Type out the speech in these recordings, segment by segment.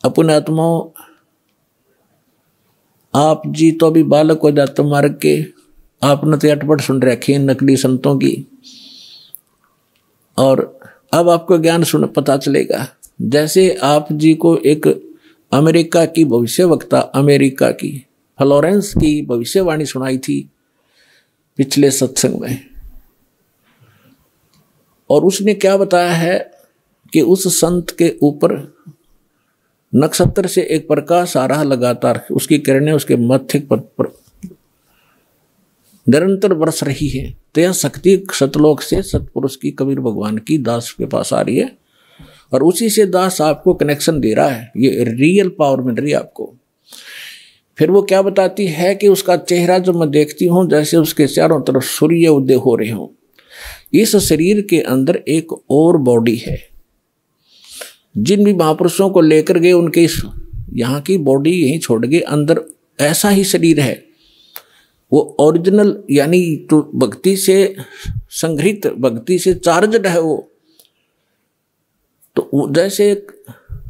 अपने आत्माओं, आप जी तो अभी बालक हो जाते मार्ग के, आपने तो अटपट सुन रखी है नकली संतों की, और अब आपको ज्ञान सुन पता चलेगा। जैसे आप जी को एक अमेरिका की भविष्यवक्ता, अमेरिका की फ्लोरेंस की भविष्यवाणी सुनाई थी पिछले सत्संग में, और उसने क्या बताया है कि उस संत के ऊपर नक्षत्र से एक प्रकाश आ रहा लगातार, उसकी किरणें उसके मस्तिष्क पर निरंतर बरस रही है। तो यह शक्ति सतलोक से सतपुरुष की, कबीर भगवान की दास के पास आ रही है, और उसी से दास आपको कनेक्शन दे रहा है। ये रियल पावर मिल रही है आपको। फिर वो क्या बताती है कि उसका चेहरा जब मैं देखती हूँ जैसे उसके चारों तरफ सूर्य उदय हो रहे हों। इस शरीर के अंदर एक और बॉडी है। जिन भी महापुरुषों को लेकर गए उनके यहाँ की बॉडी यहीं छोड़ गए, अंदर ऐसा ही शरीर है। वो ओरिजिनल यानी तो भक्ति से संग्रहित, भक्ति से चार्जड है वो। तो जैसे एक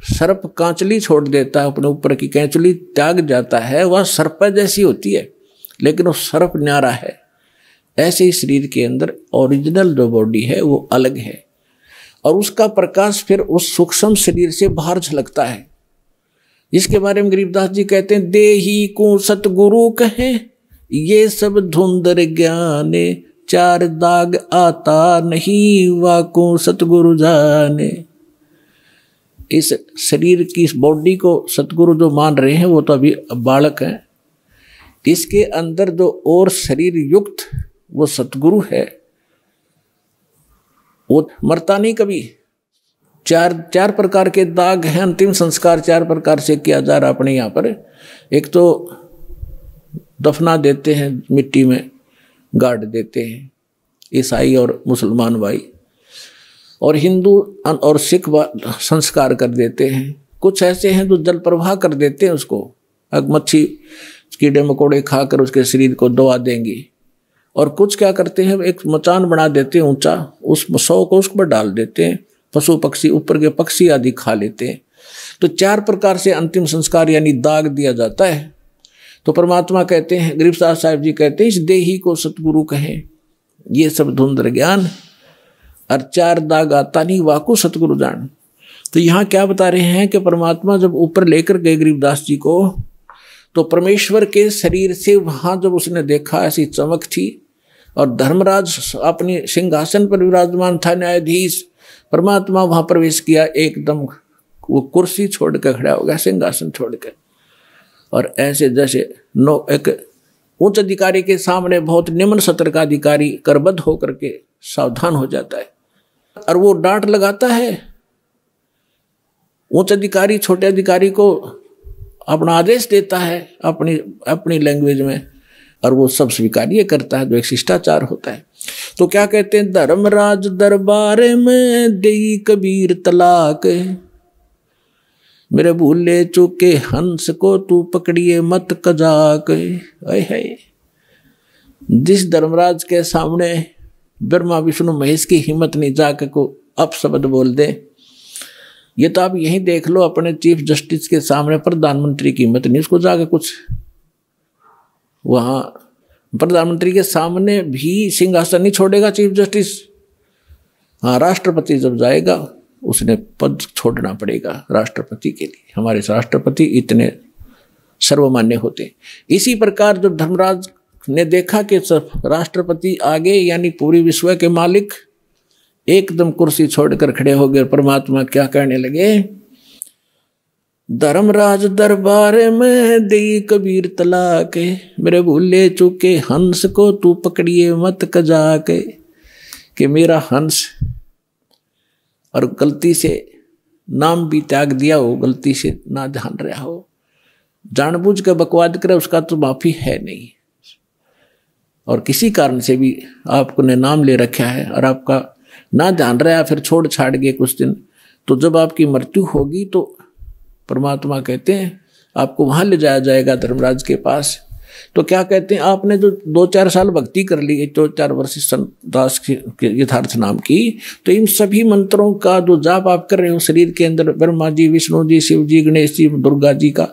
सर्प कांचली छोड़ देता है, अपने ऊपर की कैंचली त्याग जाता है, वह सर्प जैसी होती है, लेकिन वो सर्प न्यारा है। ऐसे ही शरीर के अंदर ओरिजिनल जो बॉडी है वो अलग है, और उसका प्रकाश फिर उस सूक्ष्म शरीर से बाहर झलकता है। इसके बारे में गरीबदास जी कहते हैं, देही को सतगुरु कहे ये सब धुंधर ज्ञाने, चार दाग आता नहीं वाको सतगुरु जाने। इस शरीर की, इस बॉडी को सतगुरु जो मान रहे हैं वो तो अभी बालक है। इसके अंदर जो और शरीर युक्त वो सतगुरु है, वो मरता नहीं कभी। चार प्रकार के दाग हैं। अंतिम संस्कार 4 प्रकार से किया जा रहा अपने यहाँ पर। एक तो दफना देते हैं, मिट्टी में गाड़ देते हैं ईसाई और मुसलमान भाई, और हिंदू और सिख संस्कार कर देते हैं। कुछ ऐसे हैं जो जल प्रवाह कर देते हैं उसको, मच्छी कीड़े मकोड़े खाकर उसके शरीर को दबा देंगे। और कुछ क्या करते हैं, एक मचान बना देते हैं ऊंचा, उस 100 को उस पर डाल देते हैं, पशु पक्षी ऊपर के पक्षी आदि खा लेते हैं। तो 4 प्रकार से अंतिम संस्कार यानी दाग दिया जाता है। तो परमात्मा कहते हैं, गरीबदास साहिब जी कहते हैं, इस देही को सतगुरु कहें ये सब धुंधर ज्ञान, और 4 दाग आता नहीं वाको सतगुरु जान। तो यहाँ क्या बता रहे हैं कि परमात्मा जब ऊपर लेकर गए गरीबदास जी को, तो परमेश्वर के शरीर से वहाँ जब उसने देखा ऐसी चमक थी, और धर्मराज अपने सिंहासन पर विराजमान था, न्यायाधीश। परमात्मा वहाँ प्रवेश किया, एकदम वो कुर्सी छोड़ कर खड़ा हो गया, सिंहासन छोड़ कर, और ऐसे जैसे एक उच्च अधिकारी के सामने बहुत निम्न सत्र का अधिकारी करबद्ध होकर के सावधान हो जाता है, और वो डांट लगाता है। उच्च अधिकारी छोटे अधिकारी को अपना आदेश देता है अपनी लैंग्वेज में, और वो सब स्वीकार्य करता है, जो एक शिष्टाचार होता है। तो क्या कहते हैं, धर्मराज दरबार में देई कबीर तलाक, मेरे भूले चूके हंस को तू पकड़िए मत कजाक। है जिस धर्मराज के सामने ब्रह्मा विष्णु महेश की हिम्मत नहीं जाके को अपशब्द बोल दे, ये तो आप यहीं देख लो, अपने चीफ जस्टिस के सामने प्रधानमंत्री की हिम्मत नहीं, उसको जाके कुछ वहाँ प्रधानमंत्री के सामने भी सिंहासन नहीं छोड़ेगा चीफ जस्टिस। हाँ, राष्ट्रपति जब जाएगा उसने पद छोड़ना पड़ेगा राष्ट्रपति के लिए। हमारे राष्ट्रपति इतने सर्वमान्य होते। इसी प्रकार जब धर्मराज ने देखा कि राष्ट्रपति आगे यानी पूरी विश्व के मालिक एकदम कुर्सी छोड़कर खड़े हो गए, परमात्मा क्या कहने लगे, धर्मराज दरबार में देई कबीर तलाक, मेरे भूले चूके हंस को तू पकड़िए मत कजाक। कि मेरा हंस, और गलती से नाम भी त्याग दिया हो, गलती से ना ध्यान रहा हो, जानबूझ कर बकवाद करे, उसका तो माफी है नहीं। और किसी कारण से भी आपको ने नाम ले रखा है और आपका ना ध्यान रहा, फिर छोड़ छाड़ गए कुछ दिन, तो जब आपकी मृत्यु होगी तो परमात्मा कहते हैं आपको वहाँ ले जाया जाएगा धर्मराज के पास। तो क्या कहते हैं, आपने जो 2-4 साल भक्ति कर ली, 2-4 वर्ष संत दास के यथार्थ नाम की, तो इन सभी मंत्रों का जो जाप आप कर रहे हो शरीर के अंदर, ब्रह्मा जी, विष्णु जी, शिव जी, गणेश जी, दुर्गा जी का,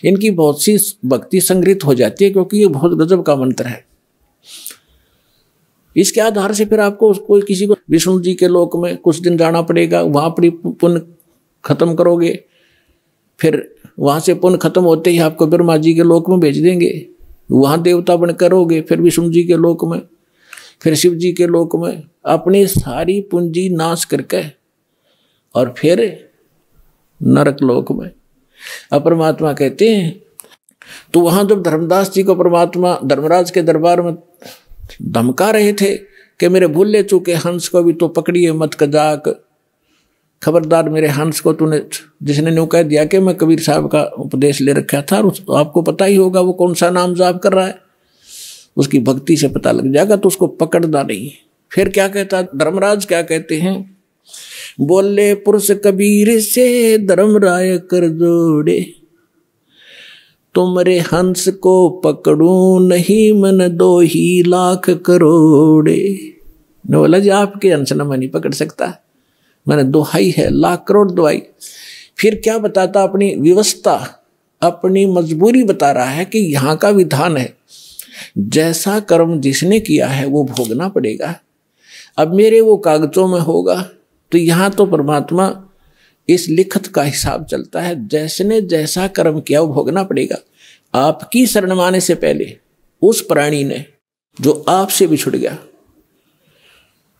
इनकी बहुत सी भक्ति संग्रहित हो जाती है, क्योंकि ये बहुत गजब का मंत्र है। इसके आधार से फिर आपको कोई किसी को विष्णु जी के लोक में कुछ दिन जाना पड़ेगा, वहां अपनी पुण्य खत्म करोगे, फिर वहां से पुण्य खत्म होते ही आपको ब्रह्मा जी के लोक में भेज देंगे, वहां देवता बन करोगे, फिर विष्णु जी के लोक में, फिर शिव जी के लोक में, अपनी सारी पूंजी नाश करके और फिर नरक लोक में। अब परमात्मा कहते हैं, तो वहां जब धर्मदास जी को परमात्मा धर्मराज के दरबार में धमका रहे थे कि मेरे भूले चूके हंस को भी तो पकड़िए मत कजाक, खबरदार मेरे हंस को तूने, जिसने न्यू कह दिया कि मैं कबीर साहब का उपदेश ले रखा था, और आपको पता ही होगा वो कौन सा नाम जाप कर रहा है, उसकी भक्ति से पता लग जाएगा, तो उसको पकड़ना नहीं। फिर क्या कहता धर्मराज, क्या कहते हैं, बोले पुरुष कबीर से धर्मराय कर जोड़े, तुमरे हंस को पकड़ूं नहीं मन 2 ही लाख करोड़े। ने बोला जी आपके हंस न मैं नहीं पकड़ सकता, मैंने दोहाई है, लाख करोड़ दोहाई। फिर क्या बताता, अपनी व्यवस्था, अपनी मजबूरी बता रहा है कि यहाँ का विधान है, जैसा कर्म जिसने किया है वो भोगना पड़ेगा। अब मेरे वो कागजों में होगा, तो यहाँ तो परमात्मा इस लिखत का हिसाब चलता है, जैसने जैसा कर्म किया वो भोगना पड़ेगा। आपकी शरण माने से पहले उस प्राणी ने जो आपसे बिछुड़ गया,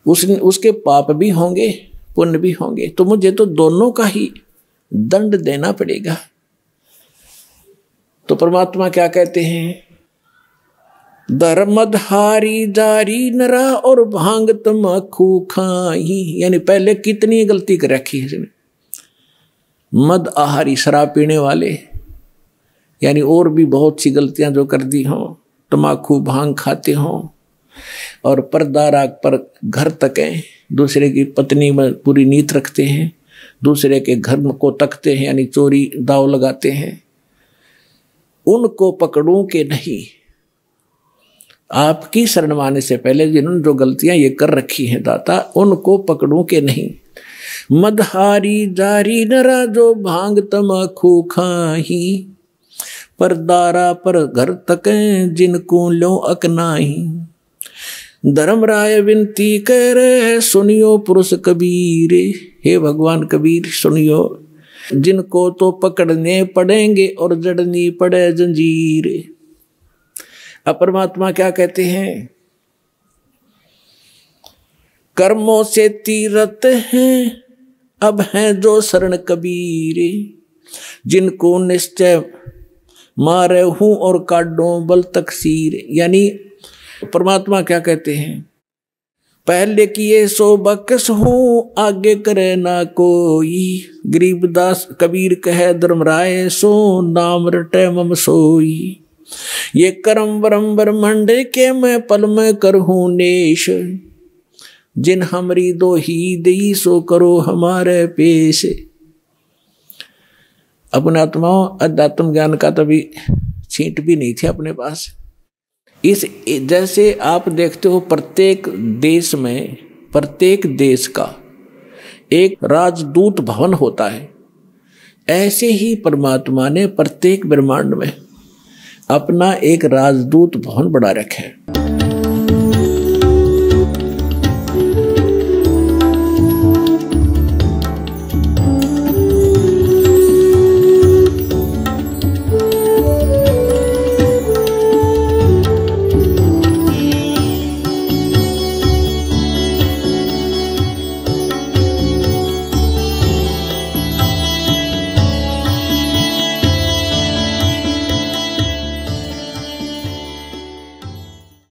उसके पाप भी होंगे, पुण्य भी होंगे, तो मुझे तो दोनों का ही दंड देना पड़ेगा। तो परमात्मा क्या कहते हैं, धर्मधारी जारी नरा और भांग तमाकू खाई, यानी पहले कितनी गलती कर रखी है इसने। मद आहारी शराब पीने वाले, यानी और भी बहुत सी गलतियां जो कर दी हों, तमाकू भांग खाते हों, और पर्दा राग पर घर तकें, दूसरे की पत्नी में पूरी नीत रखते हैं, दूसरे के घर को तकते हैं, यानी चोरी दाव लगाते हैं, उनको पकड़ूं के नहीं। आपकी शरण माने से पहले जिन्होंने जो गलतियां ये कर रखी हैं दाता, उनको पकड़ूं के नहीं। मदहारी जारी नरा जो भांग तमाकू खाही, परदारा पर घर तकें जिनको लो अकनाही। धर्मराय विनती करे सुनियो पुरुष कबीरे, हे भगवान कबीर सुनियो, जिनको तो पकड़ने पड़ेंगे और जड़नी पड़े जंजीरे। अब परमात्मा क्या कहते हैं, कर्मों से तीरथ हैं अब हैं जो शरण कबीरे, जिनको निश्चय मारे हूं और काटो बल तकसीर। यानी परमात्मा क्या कहते हैं, पहले किए सो बकस हूं आगे करे ना कोई, गरीबदास कबीर कहे धर्मराय सो नाम रटे मम सोई। ये कर्म ब्रह्म ब्रह्मंड के मैं पल में करहूं नेश, जिन हमरी दो ही दई सो करो हमारे पेश। अपने आत्माओं अध्यात्म ज्ञान का तभी छींट भी नहीं थी अपने पास। इस जैसे आप देखते हो प्रत्येक देश में, प्रत्येक देश का एक राजदूत भवन होता है, ऐसे ही परमात्मा ने प्रत्येक ब्रह्मांड में अपना एक राजदूत भवन बना रखा है।